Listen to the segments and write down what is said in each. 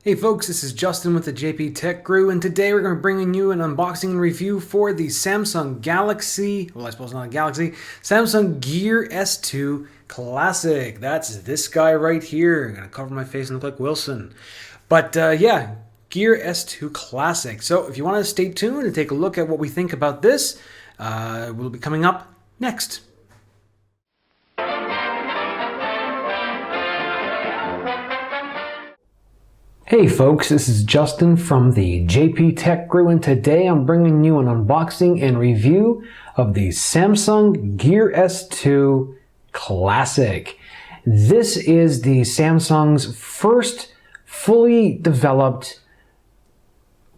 Hey folks, this is Justin with the JP Tech Crew, and today we're going to be bringing you an unboxing and review for the Samsung Galaxy, well I suppose not a Galaxy, Samsung Gear S2 Classic. That's this guy right here. I'm going to cover my face and look like Wilson. But yeah, Gear S2 Classic. So if you want to stay tuned and take a look at what we think about this, will be coming up next. Hey folks, this is Justin from the JP Tech Crew, and today I'm bringing you an unboxing and review of the Samsung Gear S2 Classic. This is the Samsung's first fully developed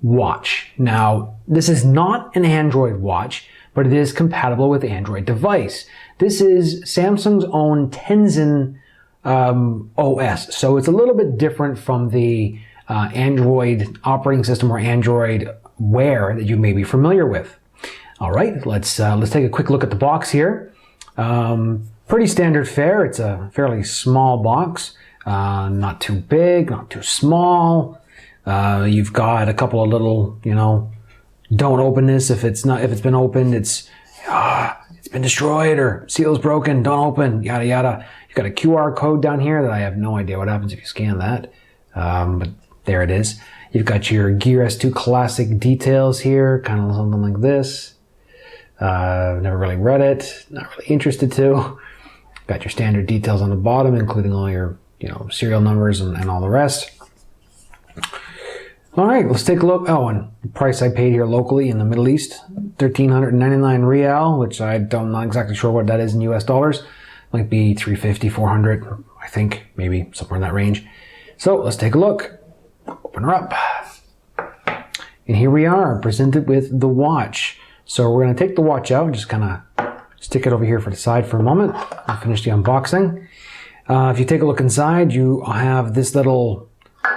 watch. Now, this is not an Android watch, but it is compatible with Android device. This is Samsung's own Tizen OS. So it's a little bit different from the Android operating system or Android Wear that you may be familiar with. All right, let's take a quick look at the box here. Pretty standard fare. It's a fairly small box, not too big, not too small. You've got a couple of little, don't open this if it's been opened. It's been destroyed or seal's broken. Don't open. Yada yada. You've got a QR code down here that I have no idea what happens if you scan that. But there it is. You've got your Gear S2 Classic details here, kind of something like this. Never really read it. Not really interested to. Got your standard details on the bottom, including all your, serial numbers and all the rest. All right, let's take a look. Oh, and the price I paid here locally in the Middle East, 1,399 Rial, which I'm not exactly sure what that is in US dollars. Might be 350, 400, I think, maybe somewhere in that range. So let's take a look. Open her up. And here we are, presented with the watch. So we're going to take the watch out and just kind of stick it over here for the side for a moment. I'll finish the unboxing. If you take a look inside, you have this little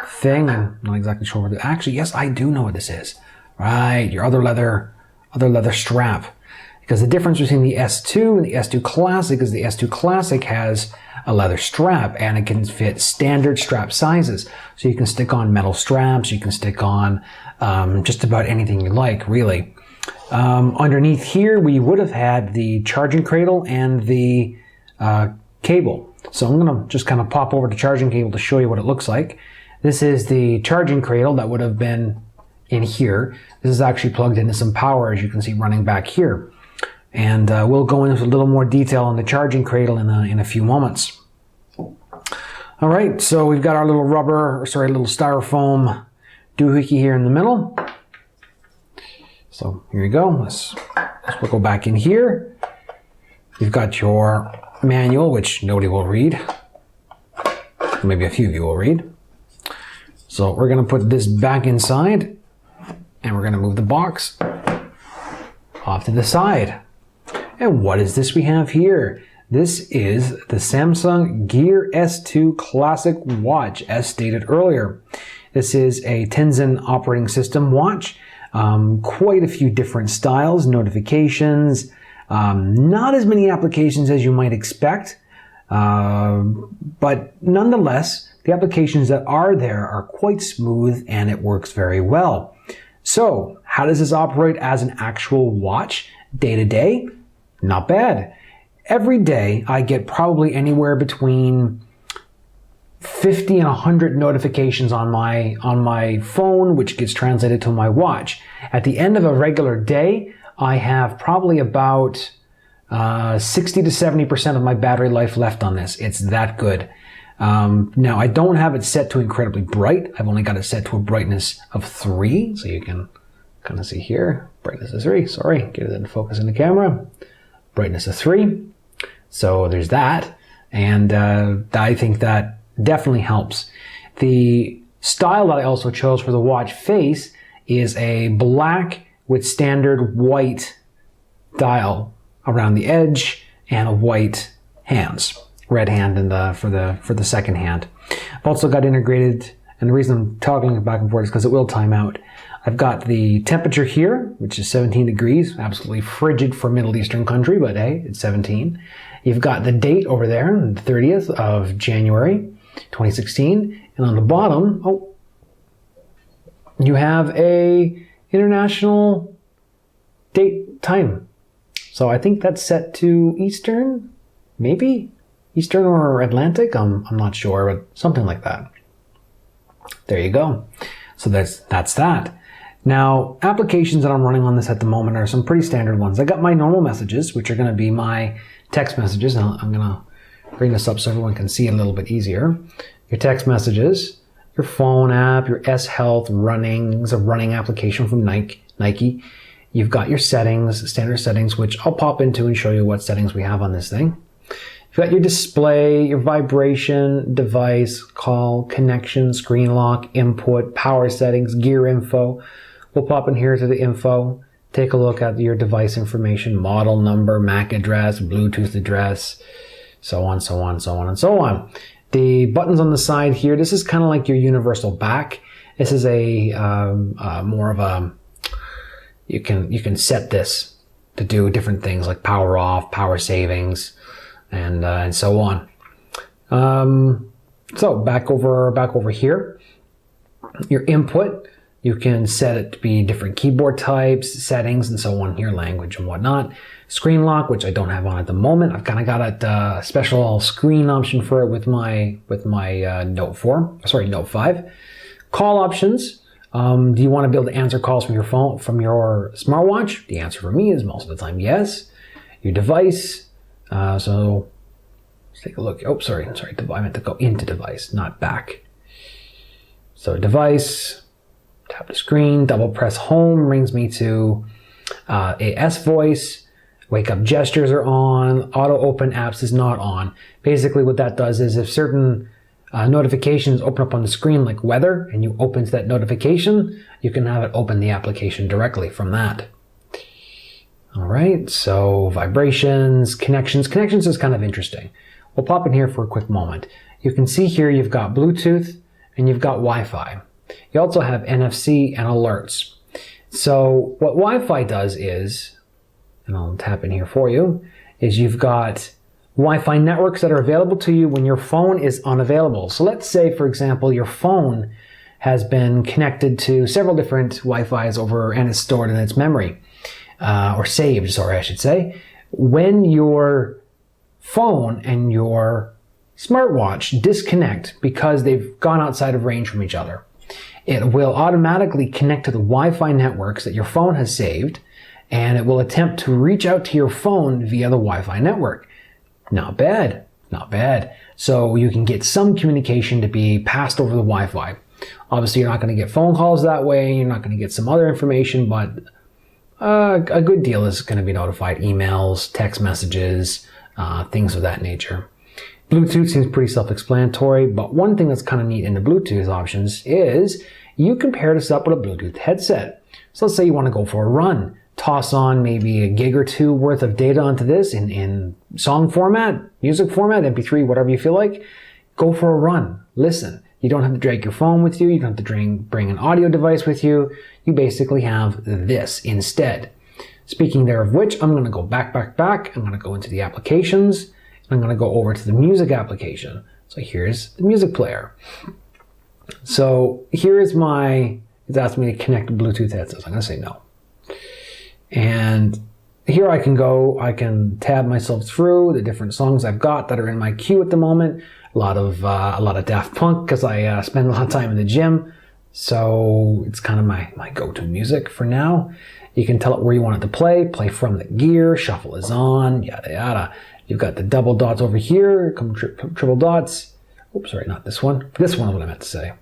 thing. I'm not exactly sure what it is. Actually, yes, I do know what this is. Right, your other leather strap. Because the difference between the S2 and the S2 Classic is the S2 Classic has a leather strap and it can fit standard strap sizes. So you can stick on metal straps, you can stick on just about anything you like, really. Underneath here, we would have had the charging cradle and the cable. So I'm going to just kind of pop over the charging cable to show you what it looks like. This is the charging cradle that would have been in here. This is actually plugged into some power, as you can see running back here. And we'll go into a little more detail on the charging cradle in a few moments. All right, so we've got our little little styrofoam doohickey here in the middle. So here you go. Let's go back in here. You've got your manual, which nobody will read. Maybe a few of you will read. So we're going to put this back inside, and we're going to move the box off to the side. And what is this we have here? This is the Samsung Gear S2 Classic watch, as stated earlier. This is a Tizen operating system watch. Quite a few different styles, notifications, not as many applications as you might expect, but nonetheless, the applications that are there are quite smooth and it works very well. So, how does this operate as an actual watch day to day? Not bad. Every day I get probably anywhere between 50 and 100 notifications on my phone, which gets translated to my watch. At the end of a regular day, I have probably about 60 to 70% of my battery life left on this. It's that good. Now, I don't have it set to incredibly bright. I've only got it set to a brightness of 3, so you can kind of see here. Brightness of 3, sorry, get it in focus in the camera. Brightness of 3. So there's that. And I think that definitely helps. The style that I also chose for the watch face is a black with standard white dial around the edge and a white hands. Red hand for the second hand. I've also got integrated, and the reason I'm toggling it back and forth is because it will time out. I've got the temperature here, which is 17 degrees, absolutely frigid for a Middle Eastern country, but hey, it's 17. You've got the date over there, the 30th of January, 2016. And on the bottom, you have a international date time. So I think that's set to Eastern, maybe? Eastern or Atlantic? I'm not sure, but something like that. There you go. So that's that. Now, applications that I'm running on this at the moment are some pretty standard ones. I got my normal messages, which are going to be my text messages. Now, I'm going to bring this up so everyone can see it a little bit easier. Your text messages, your phone app, your S Health running is a running application from Nike. You've got your settings, standard settings, which I'll pop into and show you what settings we have on this thing. You've got your display, your vibration, device, call, connection, screen lock, input, power settings, gear info. We'll pop in here to the info, take a look at your device information, model number, MAC address, Bluetooth address, so on, so on, so on, and so on. The buttons on the side here, this is kind of like your universal back. This is a more of a, you can set this to do different things like power off, power savings, and so on. So back over here, your input, you can set it to be different keyboard types, settings, and so on here, language and whatnot. Screen lock, which I don't have on at the moment. I've kind of got a special screen option for it with my Note 5. Call options. Do you want to be able to answer calls from your phone, from your smartwatch? The answer for me is most of the time yes. Your device. So let's take a look. Oh, sorry. I meant to go into device, not back. So device, tap the screen, double press home brings me to AS voice. Wake up gestures are on. Auto open apps is not on. Basically what that does is if certain notifications open up on the screen like weather and you open to that notification, you can have it open the application directly from that. All right, so vibrations, connections. Connections is kind of interesting. We'll pop in here for a quick moment. You can see here you've got Bluetooth and you've got Wi-Fi. You also have NFC and alerts. So what Wi-Fi does is, and I'll tap in here for you, is you've got Wi-Fi networks that are available to you when your phone is unavailable. So let's say, for example, your phone has been connected to several different Wi-Fis over and is stored in its memory, or saved, sorry, I should say. When your phone and your smartwatch disconnect because they've gone outside of range from each other, it will automatically connect to the Wi-Fi networks that your phone has saved, and it will attempt to reach out to your phone via the Wi-Fi network. Not bad, not bad. So you can get some communication to be passed over the Wi-Fi. Obviously, you're not going to get phone calls that way. You're not going to get some other information, but a good deal is going to be notified. Emails, text messages, things of that nature. Bluetooth seems pretty self-explanatory, but one thing that's kind of neat in the Bluetooth options is you can pair this up with a Bluetooth headset. So let's say you want to go for a run. Toss on maybe a gig or two worth of data onto this in song format, music format, MP3, whatever you feel like. Go for a run. Listen. You don't have to drag your phone with you. You don't have to bring an audio device with you. You basically have this instead. Speaking there of which, I'm going to go back. I'm going to go into the applications. And I'm going to go over to the music application. So here's the music player. So here is it's asking me to connect Bluetooth headsets. I'm going to say no. And here I can tab myself through the different songs I've got that are in my queue at the moment. A lot of Daft Punk because I spend a lot of time in the gym. So it's kind of my go-to music for now. You can tell it where you want it to play from the gear, shuffle is on, yada yada. You've got the double dots over here, triple dots. Oops, sorry, not this one. This one is what I meant to say.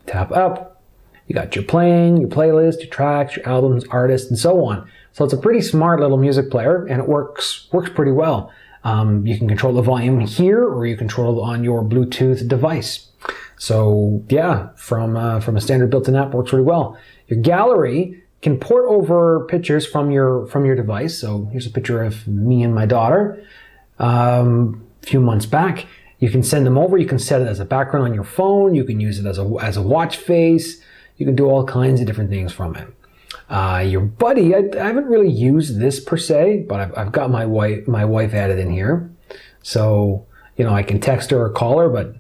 Tap up. You got your playing, your playlist, your tracks, your albums, artists, and so on. So it's a pretty smart little music player, and it works pretty well. You can control the volume here, or you control it on your Bluetooth device. So yeah, from a standard built-in app, works really well. Your gallery can port over pictures from your device. So here's a picture of me and my daughter a few months back. You can send them over. You can set it as a background on your phone. You can use it as a watch face. You can do all kinds of different things from it. Your buddy, I haven't really used this per se, but I've got my wife added in here. So, I can text her or call her,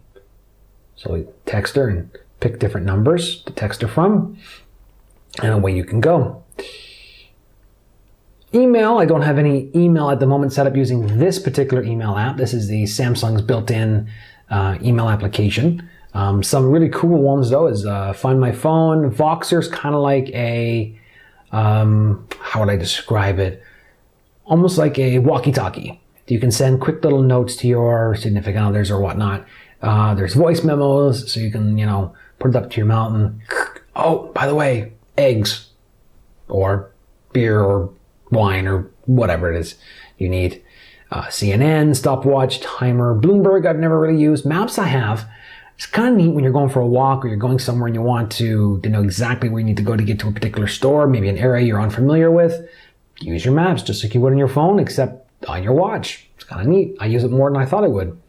so we text her and pick different numbers to text her from, and away you can go. Email, I don't have any email at the moment set up using this particular email app. This is the Samsung's built-in email application. Some really cool ones though is Find My Phone. Voxer's kind of like a, how would I describe it? Almost like a walkie-talkie. You can send quick little notes to your significant others or whatnot. There's voice memos, so you can, put it up to your mouth and, oh, by the way, eggs or beer or wine or whatever it is you need. CNN, stopwatch, timer, Bloomberg I've never really used. Maps I have. It's kind of neat when you're going for a walk or you're going somewhere and you want to know exactly where you need to go to get to a particular store, maybe an area you're unfamiliar with. Use your maps just like you would on your phone, except on your watch. It's kind of neat. I use it more than I thought I would.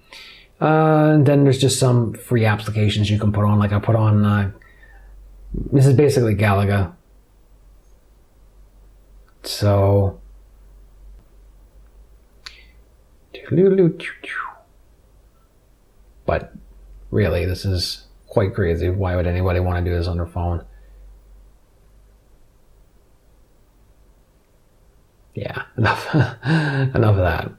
And then there's just some free applications you can put on. Like I put on, this is basically Galaga. So, but really, this is quite crazy. Why would anybody want to do this on their phone? Yeah, enough of that.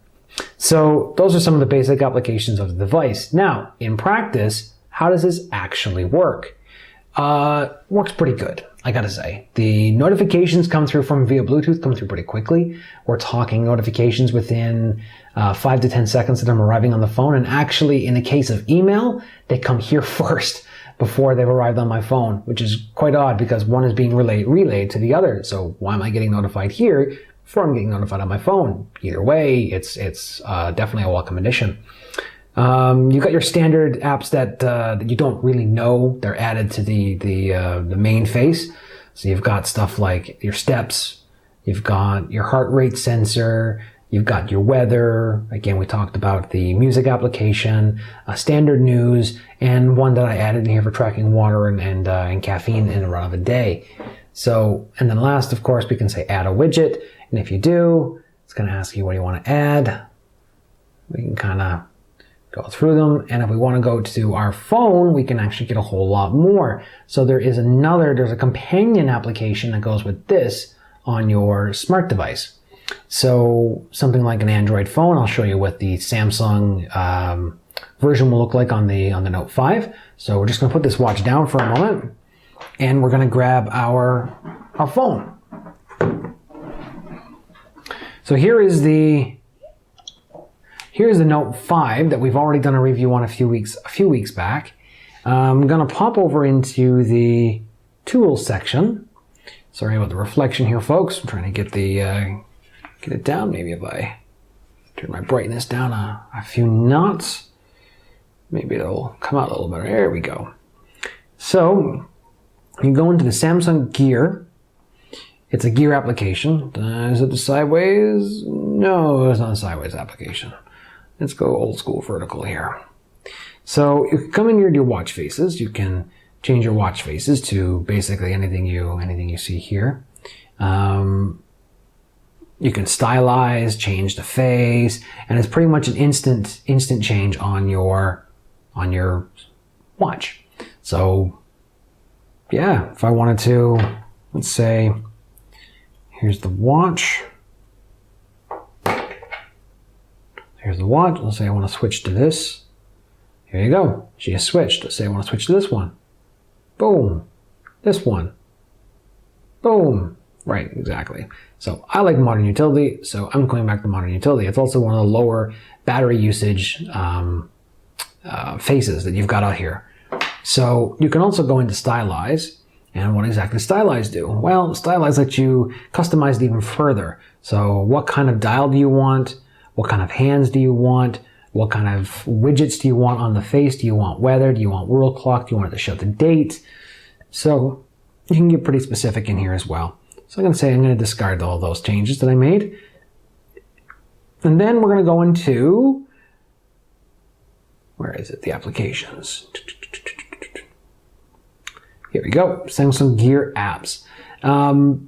So those are some of the basic applications of the device. Now, in practice, how does this actually work? Works pretty good, I gotta say. The notifications come through via Bluetooth, come through pretty quickly. We're talking notifications within 5 to 10 seconds that I'm arriving on the phone. And actually, in the case of email, they come here first before they've arrived on my phone, which is quite odd because one is being relayed to the other. So why am I getting notified here before I'm getting notified on my phone? Either way, it's definitely a welcome addition. You've got your standard apps that you don't really know. They're added to the main face. So you've got stuff like your steps, you've got your heart rate sensor, you've got your weather. Again, we talked about the music application, standard news, and one that I added in here for tracking water and caffeine in a run of a day. So, and then last, of course, we can say add a widget. And if you do, it's going to ask you what you want to add. We can kind of go through them. And if we want to go to our phone, we can actually get a whole lot more. So there's a companion application that goes with this on your smart device. So something like an Android phone, I'll show you what the Samsung version will look like on the Note 5. So we're just going to put this watch down for a moment and we're going to grab our phone. So here's the Note 5 that we've already done a review on a few weeks back. I'm going to pop over into the tools section. Sorry about the reflection here, folks. I'm trying to get it down. Maybe if I turn my brightness down a few knots, maybe it'll come out a little better. There we go. So you go into the Samsung Gear. It's a gear application. Is it the sideways? No, it's not a sideways application. Let's go old school vertical here. So you can come in here to your watch faces. You can change your watch faces to basically anything you see here. You can stylize, change the face, and it's pretty much an instant change on your watch. So yeah, if I wanted to, let's say, here's the watch. Here's the watch. Let's say I want to switch to this. Here you go. She has switched. Let's say I want to switch to this one. Boom. This one. Boom. Right, exactly. So I like modern utility, so I'm going back to modern utility. It's also one of the lower battery usage faces that you've got out here. So you can also go into Stylize. And what exactly Stylize do? Well, Stylize lets you customize it even further. So what kind of dial do you want? What kind of hands do you want? What kind of widgets do you want on the face? Do you want weather? Do you want world clock? Do you want it to show the date? So you can get pretty specific in here as well. So I'm going to say I'm going to discard all those changes that I made. And then we're going to go into, where is it? The applications. Here we go, Samsung Gear apps.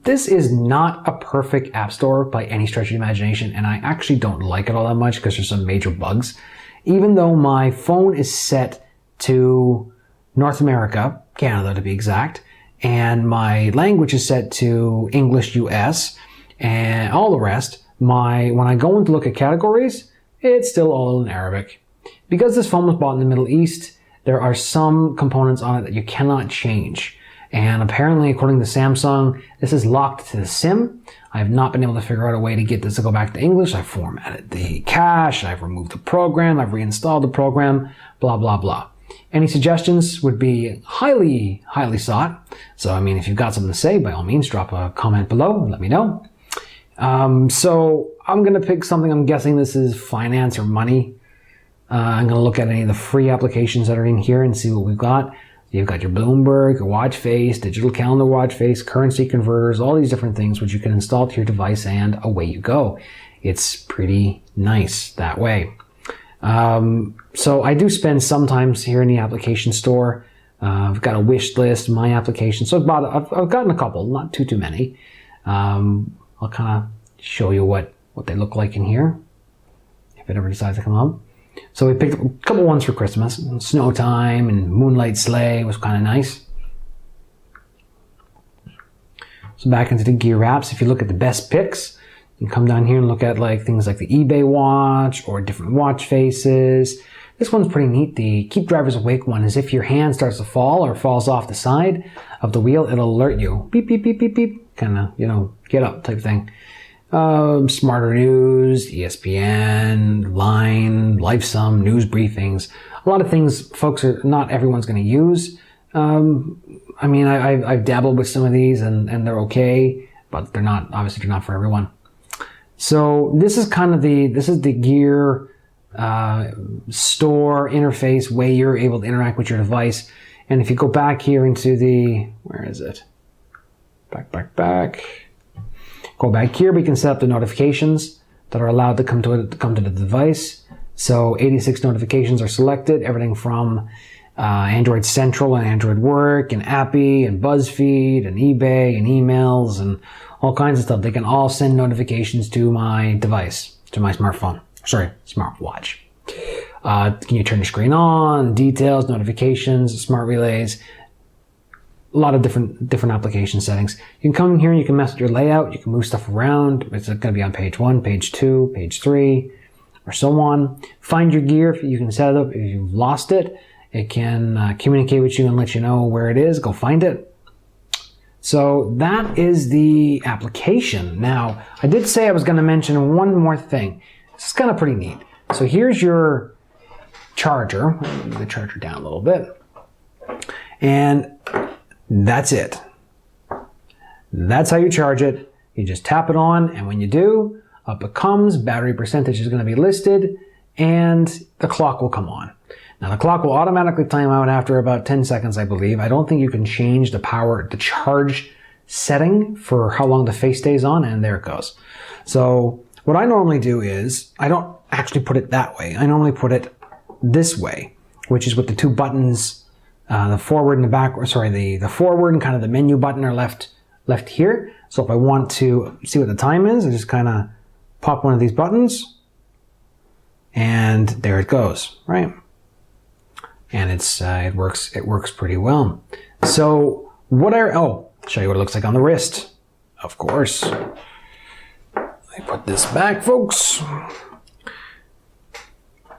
This is not a perfect app store by any stretch of the imagination, and I actually don't like it all that much because there's some major bugs. Even though my phone is set to North America, Canada to be exact, and my language is set to English US, and all the rest, when I go in to look at categories, it's still all in Arabic. Because this phone was bought in the Middle East, there are some components on it that you cannot change. And apparently, according to Samsung, this is locked to the SIM. I have not been able to figure out a way to get this to go back to English. I've formatted the cache, I've removed the program, I've reinstalled the program, blah, blah, blah. Any suggestions would be highly, highly sought. So, I mean, if you've got something to say, by all means, drop a comment below, let me know. So, I'm going to pick something, I'm guessing this is finance or money. I'm going to look at any of the free applications that are in here and see what we've got. You've got your Bloomberg, your watch face, digital calendar watch face, currency converters, all these different things which you can install to your device and away you go. It's pretty nice that way. So I do spend sometimes here in the application store. I've got a wish list, my application. So I've gotten a couple, not too many. I'll kind of show you what they look like in here if it ever decides to come up. So we picked a couple ones for Christmas. Snow Time and Moonlight Sleigh was kind of nice. So back into the gear apps, if you look at the best picks, you can come down here and look at things like the eBay watch or different watch faces. This one's pretty neat. The Keep Drivers Awake one is if your hand starts to fall or falls off the side of the wheel, it'll alert you. Beep, beep, beep, beep, beep. Kind of, get up type thing. Smarter News, ESPN, Line, LifeSum, news briefings. A lot of things, folks, not everyone's going to use. I mean, I've dabbled with some of these and they're okay, but they're not for everyone. So this is kind of the gear store interface way you're able to interact with your device. And if you go back here into where is it? Back. Go back here, we can set up the notifications that are allowed to come to the device. So 86 notifications are selected, everything from Android Central and Android Work and Appy and BuzzFeed and eBay and emails and all kinds of stuff. They can all send notifications to my device, to my smartphone. Sorry, smartwatch. Can you turn the screen on, details, notifications, smart relays, a lot of different application settings. You can come in here and you can mess with your layout. You can move stuff around. It's going to be on page 1, page 2, page 3, or so on. Find your gear. You can set it up. If you've lost it, it can communicate with you and let you know where it is. Go find it. So that is the application. Now, I did say I was going to mention one more thing. This is kind of pretty neat. So here's your charger. Move the charger down a little bit. And that's it. That's how you charge it. You just tap it on, and when you do, up it comes. Battery percentage is going to be listed, and the clock will come on. Now, the clock will automatically time out after about 10 seconds, I believe. I don't think you can change the charge setting for how long the face stays on, and there it goes. So what I normally do is, I don't actually put it that way. I normally put it this way, which is with the two buttons. The forward and the back, the forward and kind of the menu button are left here. So if I want to see what the time is, I just kind of pop one of these buttons and there it goes, right? And it works pretty well. So show you what it looks like on the wrist. Of course. Let me put this back, folks.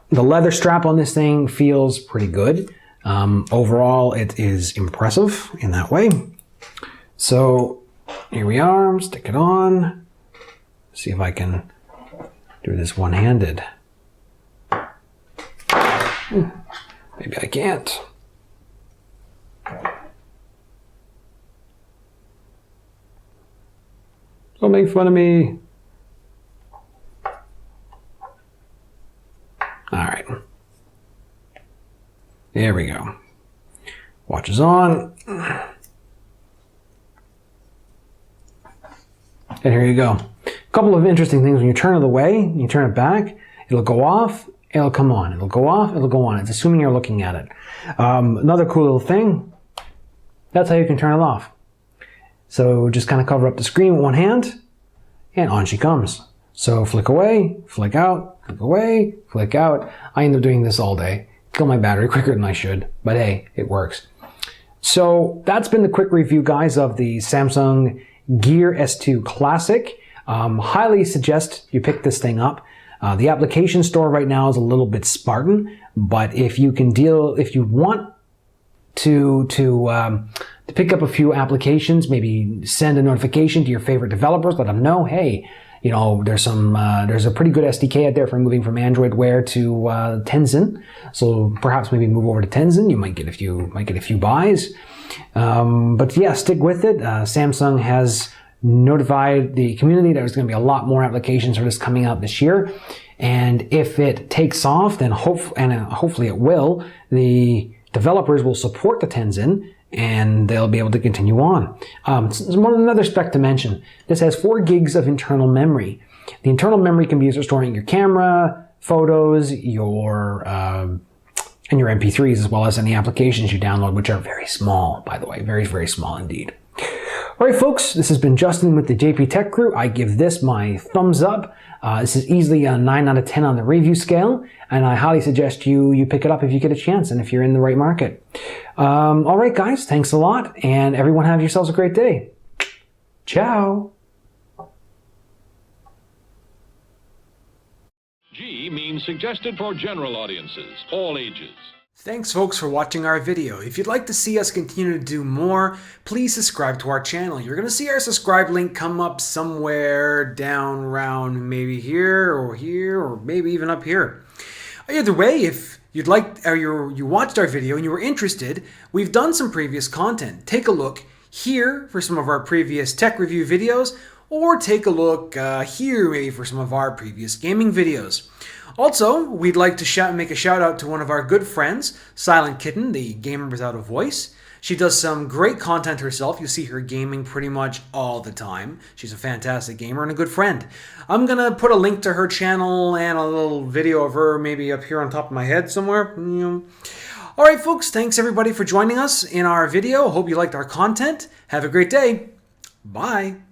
The leather strap on this thing feels pretty good. Overall, it is impressive in that way. So here we are, stick it on. See if I can do this one-handed. Maybe I can't. Don't make fun of me. All right. There we go. Watch is on. And here you go. A couple of interesting things. When you turn it away, you turn it back, it'll go off, it'll come on. It'll go off, it'll go on. It's assuming you're looking at it. Another cool little thing, that's how you can turn it off. So just kind of cover up the screen with one hand, and on she comes. So flick away, flick out, flick away, flick out. I end up doing this all day kill my battery quicker than I should, but hey, it works. So that's been the quick review, guys, of the Samsung Gear S2 Classic. Highly suggest you pick this thing up. The application store right now is a little bit spartan, but if you want to pick up a few applications, maybe send a notification to your favorite developers, let them know, hey, there's a pretty good SDK out there for moving from Android Wear to Tizen. So perhaps maybe move over to Tizen. You might get a few buys. But yeah, stick with it. Samsung has notified the community that there's going to be a lot more applications for this coming out this year. And if it takes off, then hopefully it will, the developers will support the Tizen and they'll be able to continue on. Another spec to mention, this has 4 gigs of internal memory. The internal memory can be used for storing your camera, photos, and your MP3s, as well as any applications you download, which are very small, by the way, very, very small indeed. All right, folks, this has been Justin with the JP Tech Crew. I give this my thumbs up. This is easily a 9 out of 10 on the review scale, and I highly suggest you pick it up if you get a chance and if you're in the right market. All right, guys, thanks a lot, and everyone have yourselves a great day. Ciao. G means suggested for general audiences, all ages. Thanks folks for watching our video. If you'd like to see us continue to do more, please subscribe to our channel. You're going to see our subscribe link come up somewhere down around maybe here, or maybe even up here. Either way, if you'd like, or you watched our video and you were interested, we've done some previous content. Take a look here for some of our previous tech review videos, or take a look here maybe for some of our previous gaming videos. Also, we'd like to make a shout out to one of our good friends, Silent Kitten, the gamer without a voice. She does some great content herself. You see her gaming pretty much all the time. She's a fantastic gamer and a good friend. I'm going to put a link to her channel and a little video of her maybe up here on top of my head somewhere. All right, folks, thanks everybody for joining us in our video. Hope you liked our content. Have a great day. Bye.